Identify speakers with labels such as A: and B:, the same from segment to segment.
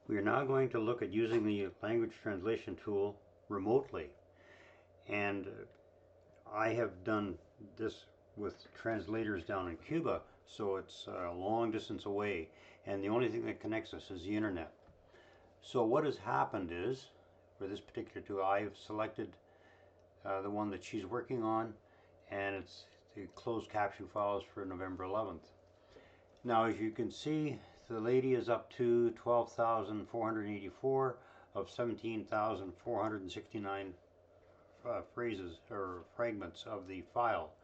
A: We are now going to look at using the language translation tool remotely. And I have done this with translators down in Cuba, so it's a long distance away, and the only thing that connects us is the internet. So what has happened is, for this particular tool, I've selected the one that she's working on, and it's the closed caption files for November 11th. Now, as you can see, the lady is up to 12,484 of 17,469 phrases or fragments of the file,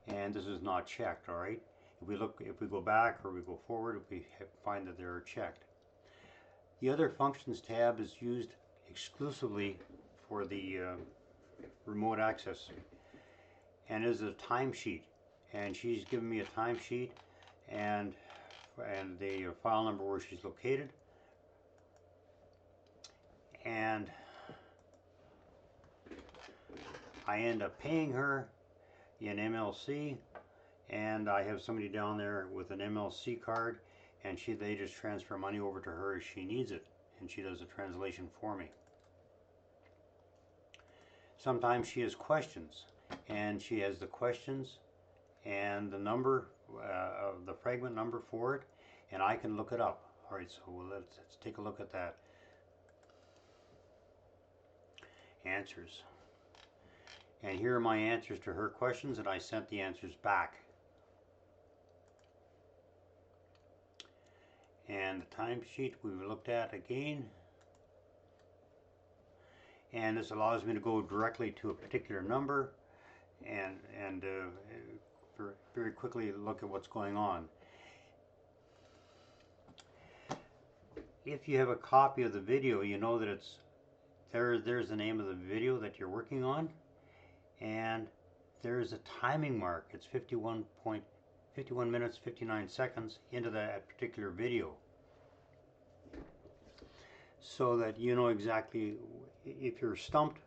A: and this is not checked. All right, if we go back or we go forward, we find that they are checked. The other functions tab is used exclusively for the remote access, and is a timesheet, and she's given me a timesheet and the file number where she's located, and I end up paying her in MLC, and I have somebody down there with an MLC card, and they just transfer money over to her as she needs it, and she does the translation for me. Sometimes she has questions, and she has the questions and the number of the fragment number for it, and I can look it up. All right, so let's take a look at that. Answers. And here are my answers to her questions, and I sent the answers back. And the timesheet we looked at again. And this allows me to go directly to a particular number and very quickly look at what's going on. If you have a copy of the video, you know that there's the name of the video that you're working on, and there's a timing mark. It's 51 minutes 59 seconds into that particular video, so that you know exactly. If you're stumped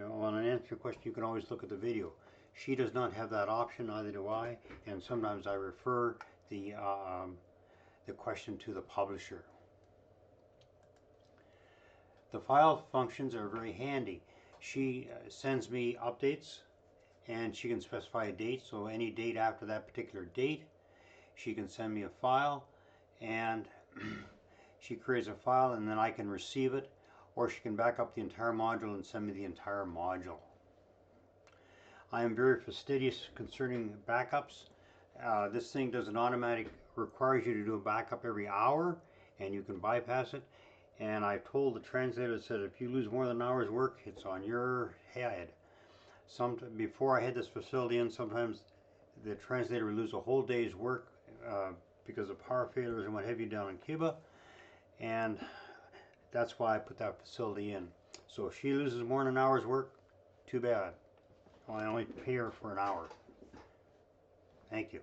A: on an answer question, you can always look at the video. She does not have that option, neither do I, and sometimes I refer the question to the publisher. The file functions are very handy. She sends me updates, and she can specify a date, so any date after that particular date, she can send me a file, and she creates a file, and then I can receive it, or she can back up the entire module and send me the entire module. I am very fastidious concerning backups. This thing does an automatic, requires you to do a backup every hour, and you can bypass it. And I told the translator that if you lose more than an hour's work, it's on your head. Before I had this facility in, sometimes the translator would lose a whole day's work because of power failures and what have you down in Cuba, and that's why I put that facility in. So if she loses more than an hour's work, too bad. I only pay her for an hour. Thank you.